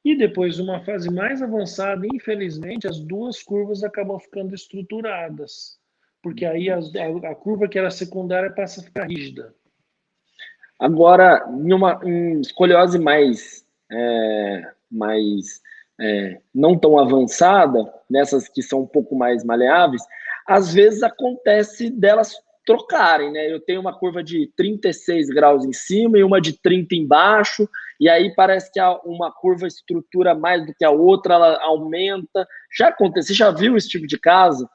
E depois, numa fase mais avançada, infelizmente, as duas curvas acabam ficando estruturadas, porque aí a curva que era secundária passa a ficar rígida. Agora, em escoliose não tão avançada, nessas que são um pouco mais maleáveis, às vezes acontece delas trocarem, né? Eu tenho uma curva de 36 graus em cima e uma de 30 embaixo, e aí parece que uma curva estrutura mais do que a outra, ela aumenta. Já aconteceu, você já viu esse tipo de caso?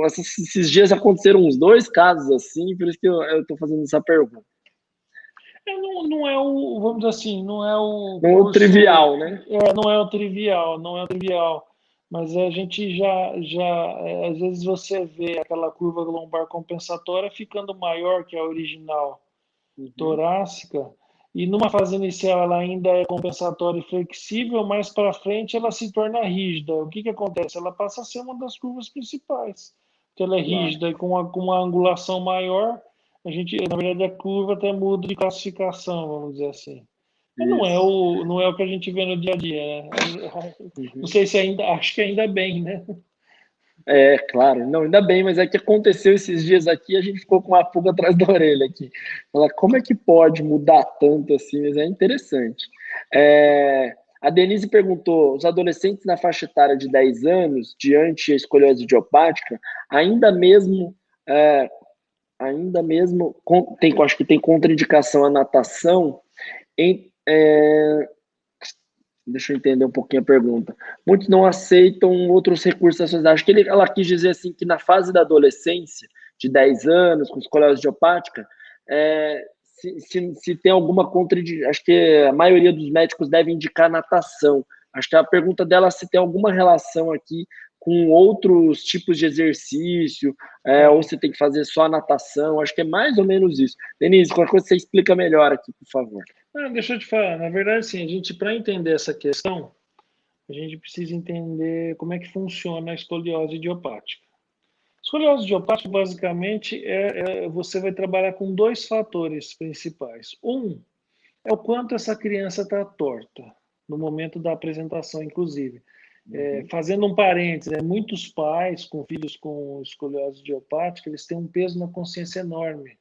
Esses dias aconteceram uns 2 casos assim, por isso que eu estou fazendo essa pergunta. Não é o, vamos dizer assim, não é o não curso, trivial, né? Não é o trivial. Mas a gente às vezes você vê aquela curva lombar compensatória ficando maior que a original torácica, e numa fase inicial ela ainda é compensatória e flexível, mais para frente ela se torna rígida. O que acontece? Ela passa a ser uma das curvas principais. que ela é Claro. rígida e com uma angulação maior, a gente, na verdade, a curva até muda de classificação, vamos dizer assim. Mas Isso. não é o que a gente vê no dia a dia, né? Não Uhum. sei se ainda, acho que ainda bem, né? É, claro. Não, ainda bem, mas é que aconteceu esses dias aqui, a gente ficou com uma pulga atrás da orelha aqui. Fala, como é que pode mudar tanto assim? Mas é interessante. A Denise perguntou, os adolescentes na faixa etária de 10 anos, diante da escoliose idiopática, ainda mesmo, é, acho que tem contraindicação à natação, em, deixa eu entender um pouquinho a pergunta. Muitos não aceitam outros recursos da sociedade. Acho que ela quis dizer assim que na fase da adolescência, de 10 anos, com escoliose idiopática, se tem alguma contraindicação. Acho que a maioria dos médicos deve indicar natação. Acho que a pergunta dela é se tem alguma relação aqui com outros tipos de exercício, ou se tem que fazer só a natação. Acho que é mais ou menos isso. Denise, qualquer coisa você explica melhor aqui, por favor. Deixa eu te falar, na verdade, sim, a gente, para entender essa questão, a gente precisa entender como é que funciona a escoliose idiopática. Escoliose idiopática, basicamente, você vai trabalhar com dois fatores principais. Um é o quanto essa criança está torta, no momento da apresentação, inclusive. Fazendo um parênteses, muitos pais com filhos com escoliose idiopática, eles têm um peso na consciência enorme.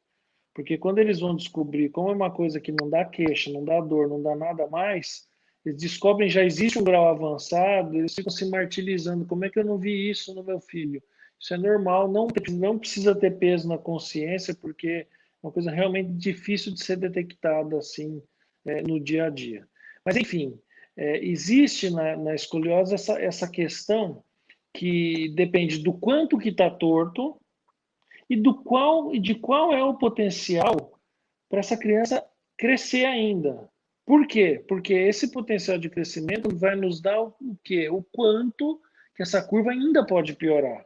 Porque quando eles vão descobrir como é uma coisa que não dá queixa, não dá dor, não dá nada mais, eles descobrem já existe um grau avançado, eles ficam se martirizando. Como é que eu não vi isso no meu filho? Isso é normal, não precisa ter peso na consciência, porque é uma coisa realmente difícil de ser detectada assim no dia a dia. Mas, enfim, existe na escoliose essa questão que depende do quanto que está torto e de qual é o potencial para essa criança crescer ainda. Por quê? Porque esse potencial de crescimento vai nos dar o quê? O quanto que essa curva ainda pode piorar.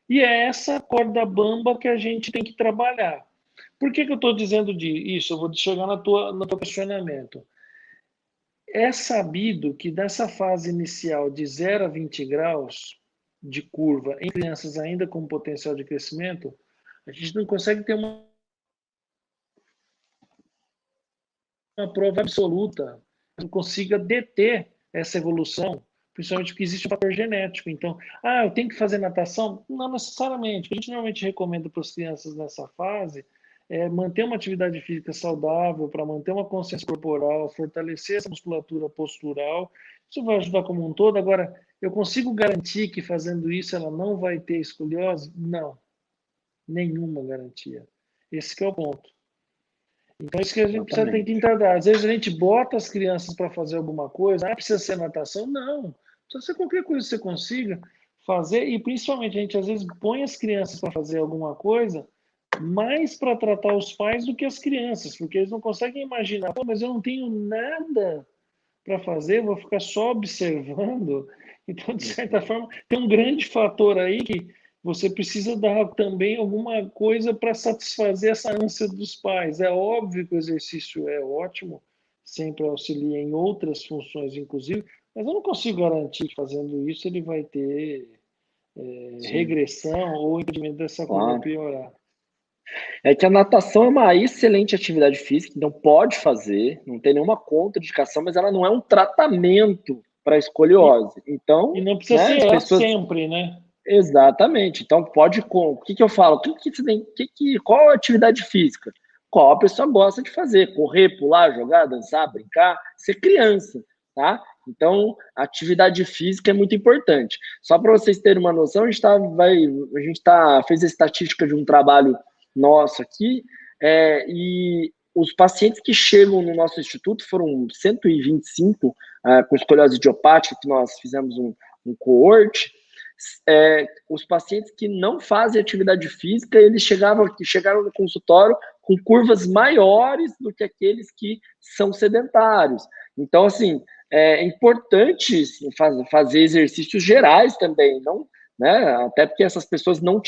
E é essa corda bamba que a gente tem que trabalhar. Por que eu estou dizendo isso? Eu vou chegar no teu questionamento. É sabido que nessa fase inicial de 0 a 20 graus de curva em crianças ainda com potencial de crescimento, a gente não consegue ter uma prova absoluta que consiga deter essa evolução, principalmente porque existe um fator genético. Então, eu tenho que fazer natação? Não necessariamente. O que a gente normalmente recomenda para as crianças nessa fase é manter uma atividade física saudável, para manter uma consciência corporal, fortalecer essa musculatura postural. Isso vai ajudar como um todo. Agora, eu consigo garantir que fazendo isso ela não vai ter escoliose? Não. Nenhuma garantia. Esse que é o ponto. Então, isso que a gente precisa ter que Exatamente. entender. Às vezes a gente bota as crianças para fazer alguma coisa, precisa ser natação? Não. Precisa ser qualquer coisa que você consiga fazer, e principalmente a gente às vezes põe as crianças para fazer alguma coisa mais para tratar os pais do que as crianças, porque eles não conseguem imaginar, mas eu não tenho nada para fazer, vou ficar só observando. Então, de certa forma, tem um grande fator aí que você precisa dar também alguma coisa para satisfazer essa ânsia dos pais. É óbvio que o exercício é ótimo, sempre auxilia em outras funções, inclusive, mas eu não consigo garantir que fazendo isso ele vai ter Sim, regressão ou impedimento dessa curva claro. piorar. É que a natação é uma excelente atividade física, então pode fazer, não tem nenhuma contraindicação, mas ela não é um tratamento para E, escoliose. e Então, não precisa né, ser as ela pessoas. sempre, né? Exatamente. Então pode. O que eu falo? Qual a atividade física? Qual a pessoa gosta de fazer? Correr, pular, jogar, dançar, brincar, ser criança, tá? Então, a atividade física é muito importante. Só para vocês terem uma noção, fez a estatística de um trabalho nosso aqui, e os pacientes que chegam no nosso instituto foram 125 com escoliose idiopática, que nós fizemos um coorte. Os pacientes que não fazem atividade física, eles chegaram no consultório com curvas maiores do que aqueles que são sedentários. Então, assim, é importante fazer exercícios gerais também, não, né? Até porque essas pessoas não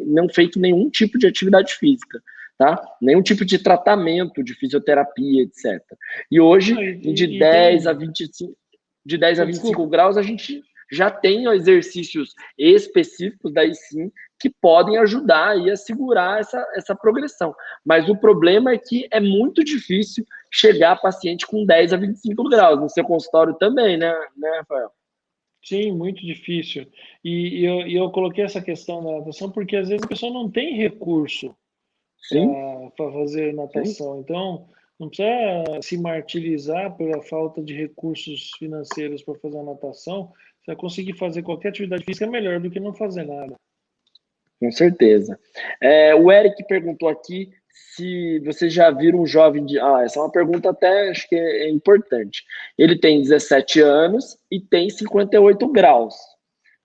não feito nenhum tipo de atividade física, tá? Nenhum tipo de tratamento de fisioterapia, etc. E hoje, Não, de e 10 a tem. 25, de 10 a Desculpa. 25 graus, a gente já tem exercícios específicos, daí sim, que podem ajudar aí a segurar essa progressão. Mas o problema é que é muito difícil chegar a paciente com 10 a 25 graus. No seu consultório também, né, Rafael? Sim, muito difícil. E eu coloquei essa questão da natação porque às vezes a pessoa não tem recurso Sim, para fazer sim. natação. Então, não precisa se martirizar pela falta de recursos financeiros para fazer a natação. Você vai conseguir fazer qualquer atividade física melhor do que não fazer nada. Com certeza. O Eric perguntou aqui se vocês já viram um jovem de... essa é uma pergunta até, acho que é importante. Ele tem 17 anos e tem 58 graus,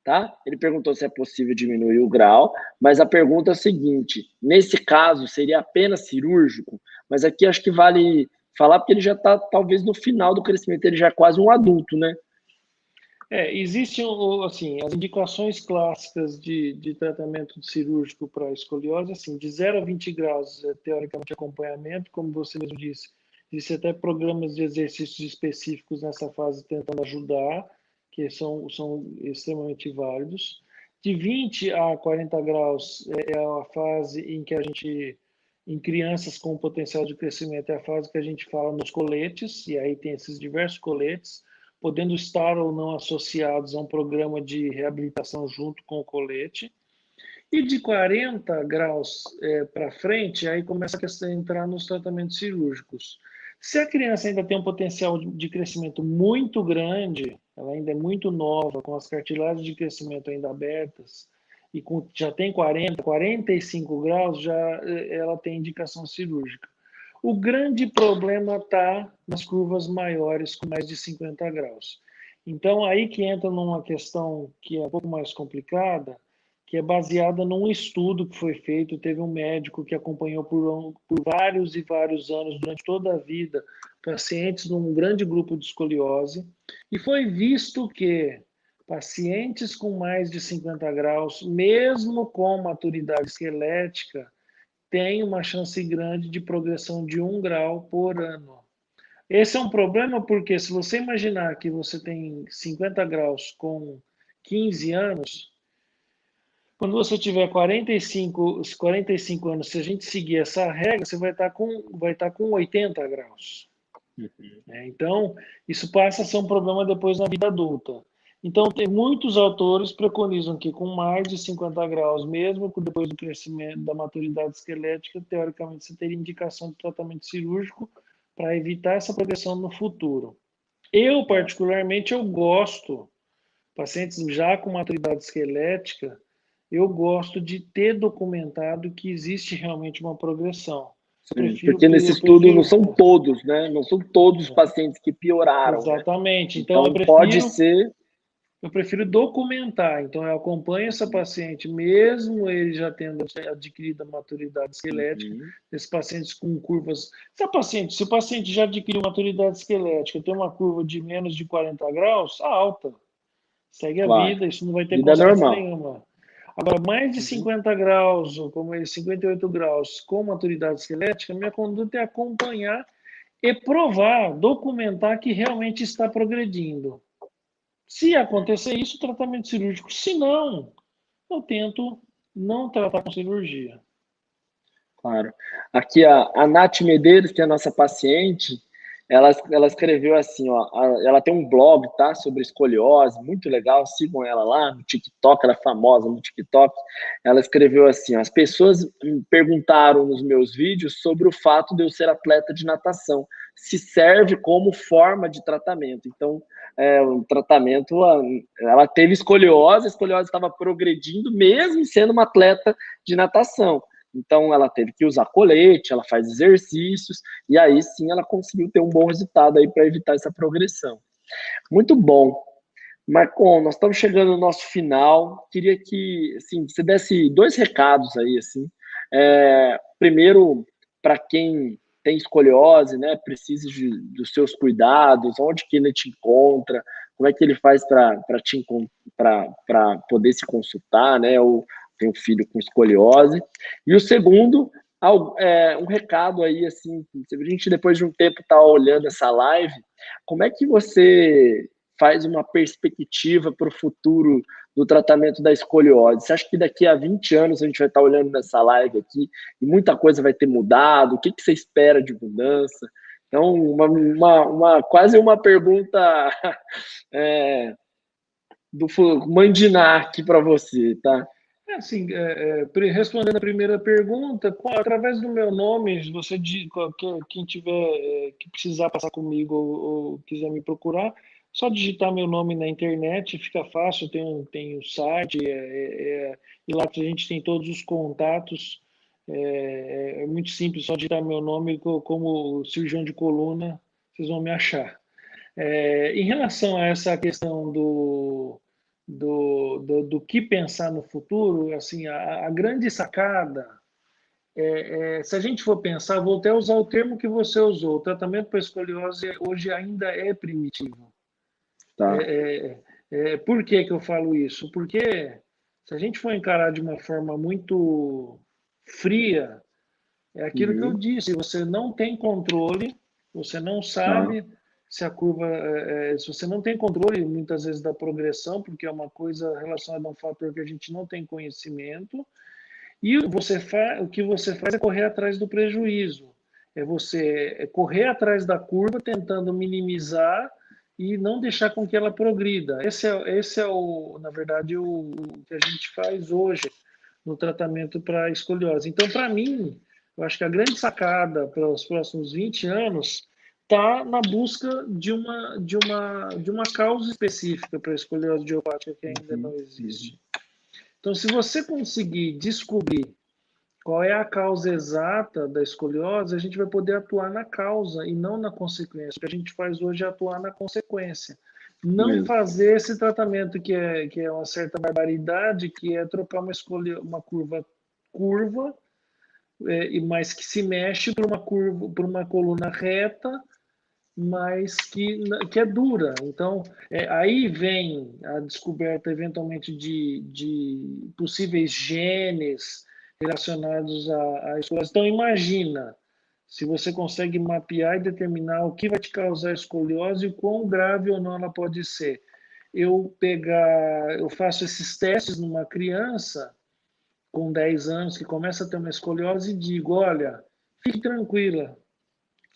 tá? Ele perguntou se é possível diminuir o grau, mas a pergunta é a seguinte, nesse caso, seria apenas cirúrgico? Mas aqui acho que vale falar porque ele já está, talvez, no final do crescimento, ele já é quase um adulto, né? Existem assim, as indicações clássicas de tratamento cirúrgico para escoliose, assim, de 0 a 20 graus, teoricamente, acompanhamento, como você mesmo disse. Existem até programas de exercícios específicos nessa fase tentando ajudar, que são extremamente válidos. De 20 a 40 graus é a fase em que a gente, em crianças com potencial de crescimento, é a fase que a gente fala nos coletes, e aí tem esses diversos coletes, podendo estar ou não associados a um programa de reabilitação junto com o colete. E de 40 graus para frente, aí começa a questão de entrar nos tratamentos cirúrgicos. Se a criança ainda tem um potencial de crescimento muito grande, ela ainda é muito nova, com as cartilagens de crescimento ainda abertas, e já tem 40, 45 graus, já ela tem indicação cirúrgica. O grande problema está nas curvas maiores, com mais de 50 graus. Então, aí que entra numa questão que é um pouco mais complicada, que é baseada num estudo que foi feito. Teve um médico que acompanhou por vários e vários anos, durante toda a vida, pacientes num grande grupo de escoliose, e foi visto que pacientes com mais de 50 graus, mesmo com maturidade esquelética, tem uma chance grande de progressão de 1 grau por ano. Esse é um problema porque, se você imaginar que você tem 50 graus com 15 anos, quando você tiver 45 anos, se a gente seguir essa regra, você vai estar com 80 graus. Então, isso passa a ser um problema depois na vida adulta. Então, tem muitos autores preconizam que com mais de 50 graus, mesmo depois do crescimento da maturidade esquelética, teoricamente você teria indicação de tratamento cirúrgico para evitar essa progressão no futuro. Eu, particularmente, eu gosto, pacientes já com maturidade esquelética, eu gosto de ter documentado que existe realmente uma progressão. Sim, porque nesse estudo não são todos, né? Não são todos os pacientes que pioraram, né? Exatamente. Então, Então, pode ser... eu prefiro documentar. Então, eu acompanho essa paciente, mesmo ele já tendo adquirido a maturidade esquelética, esses pacientes com curvas... Se o paciente já adquiriu maturidade esquelética, tem uma curva de menos de 40 graus, alta. Segue a vida, isso não vai ter vida consequência normal. nenhuma. Agora, mais de 50 graus, ou como ele, 58 graus, com maturidade esquelética, minha conduta é acompanhar e provar, documentar que realmente está progredindo. Se acontecer isso, tratamento cirúrgico. Se não, eu tento não tratar com cirurgia. Claro. Aqui a Nath Medeiros, que é a nossa paciente, ela escreveu assim, ó, ela tem um blog, tá, sobre escoliose, muito legal, sigam ela lá no TikTok, ela é famosa no TikTok. Ela escreveu assim, ó, as pessoas me perguntaram nos meus vídeos sobre o fato de eu ser atleta de natação, se serve como forma de tratamento. Então, o tratamento, ela teve escoliose, a escoliose estava progredindo mesmo sendo uma atleta de natação. Então, ela teve que usar colete, ela faz exercícios, e aí sim ela conseguiu ter um bom resultado aí para evitar essa progressão. Muito bom. Marcon, nós estamos chegando no nosso final. Queria que assim, você desse 2 recados aí. Assim. Primeiro, para quem tem escoliose, né, precisa dos seus cuidados, onde que ele te encontra, como é que ele faz para poder se consultar, né, ou tem um filho com escoliose. E o segundo, um recado aí, assim, a gente depois de um tempo está olhando essa live, como é que você faz uma perspectiva para o futuro do tratamento da escoliose? Você acha que daqui a 20 anos a gente vai estar olhando nessa live aqui e muita coisa vai ter mudado? O que você espera de mudança? Então, quase uma pergunta do mandinar aqui para você, tá? Assim, respondendo a primeira pergunta, através do meu nome, você quem tiver que precisar passar comigo ou quiser me procurar, só digitar meu nome na internet, fica fácil, tem o site, e lá que a gente tem todos os contatos, é muito simples, só digitar meu nome como cirurgião de coluna, vocês vão me achar. Em relação a essa questão do que pensar no futuro, assim, a grande sacada se a gente for pensar, vou até usar o termo que você usou, o tratamento para escoliose hoje ainda é primitivo. Tá. Por que eu falo isso? Porque se a gente for encarar de uma forma muito fria, é aquilo que eu disse, você não tem controle, você não sabe se a curva, se você não tem controle muitas vezes da progressão, porque é uma coisa relacionada a um fator que a gente não tem conhecimento, e o que você faz é correr atrás do prejuízo, é correr atrás da curva tentando minimizar e não deixar com que ela progrida. Esse é na verdade, o que a gente faz hoje no tratamento para escoliose. Então, para mim, eu acho que a grande sacada para os próximos 20 anos está na busca de uma causa específica para a escoliose idiopática que ainda não existe. Então, se você conseguir descobrir qual é a causa exata da escoliose, a gente vai poder atuar na causa e não na consequência. O que a gente faz hoje é atuar na consequência. Não fazer esse tratamento que é uma certa barbaridade, que é trocar uma curva, mas que se mexe por uma coluna reta, mas que é dura. Então, aí vem a descoberta, eventualmente, de possíveis genes relacionados à escoliose. Então, imagina se você consegue mapear e determinar o que vai te causar escoliose e o quão grave ou não ela pode ser. Eu faço esses testes numa criança com 10 anos que começa a ter uma escoliose e digo, olha, fique tranquila,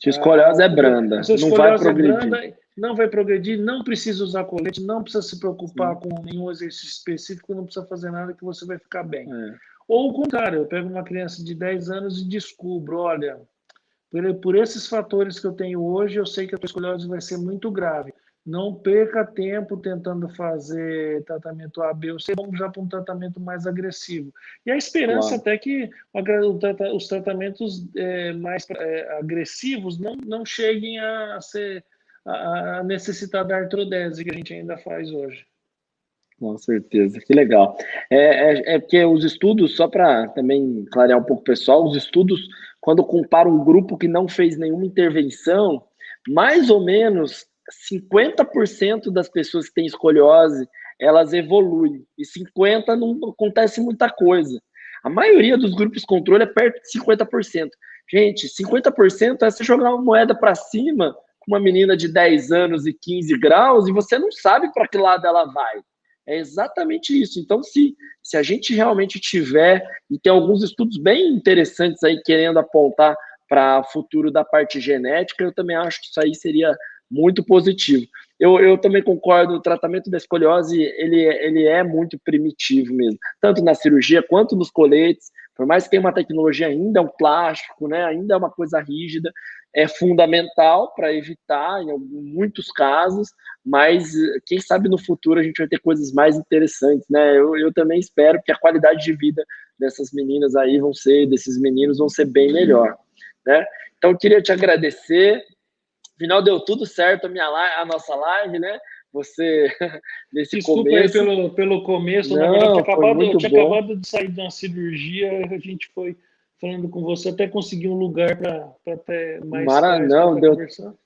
Se escoliose é branda, a sua não vai escoliose progredir. É branda, não vai progredir, não precisa usar colete, não precisa se preocupar com nenhum exercício específico, não precisa fazer nada que você vai ficar bem. Ou o contrário, eu pego uma criança de 10 anos e descubro, olha, por esses fatores que eu tenho hoje, eu sei que a tua escoliose vai ser muito grave. Não perca tempo tentando fazer tratamento A, B ou C, vamos já para um tratamento mais agressivo. E a esperança até que os tratamentos mais agressivos não cheguem a necessitar da artrodese que a gente ainda faz hoje. Com certeza, que legal. Porque os estudos, só para também clarear um pouco o pessoal, os estudos, quando comparam um grupo que não fez nenhuma intervenção, mais ou menos 50% das pessoas que têm escoliose, elas evoluem, e 50% não acontece muita coisa. A maioria dos grupos controle é perto de 50%. Gente, 50% é você jogar uma moeda para cima com uma menina de 10 anos e 15 graus, e você não sabe para que lado ela vai. É exatamente isso. Então, se a gente realmente tiver, e tem alguns estudos bem interessantes aí querendo apontar para o futuro da parte genética, eu também acho que isso aí seria muito positivo. Eu também concordo, o tratamento da escoliose, ele é muito primitivo mesmo, tanto na cirurgia quanto nos coletes, por mais que tenha uma tecnologia ainda, um plástico, né, ainda é uma coisa rígida, é fundamental para evitar, em muitos casos, mas quem sabe no futuro a gente vai ter coisas mais interessantes, né? Eu também espero que a qualidade de vida dessas meninas aí desses meninos vão ser bem melhor, né? Então eu queria te agradecer. Afinal, deu tudo certo a nossa live, né? Você, nesse Desculpa começo... aí pelo começo, não, na verdade, eu tinha bom. acabado de sair de uma cirurgia, a gente foi falando com você, até conseguir um lugar para ter mais paz para estar conversando.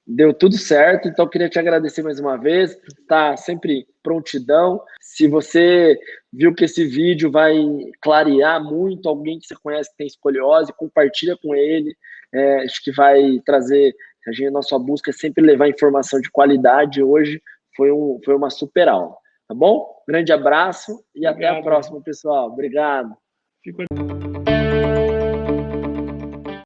Deu tudo certo, então eu queria te agradecer mais uma vez, tá sempre prontidão. Se você viu que esse vídeo vai clarear muito alguém que você conhece que tem escoliose, compartilha com ele, acho que vai trazer, a nossa busca é sempre levar informação de qualidade. Hoje foi uma super aula, tá bom? Grande abraço e até a Obrigado. próxima, pessoal. Obrigado.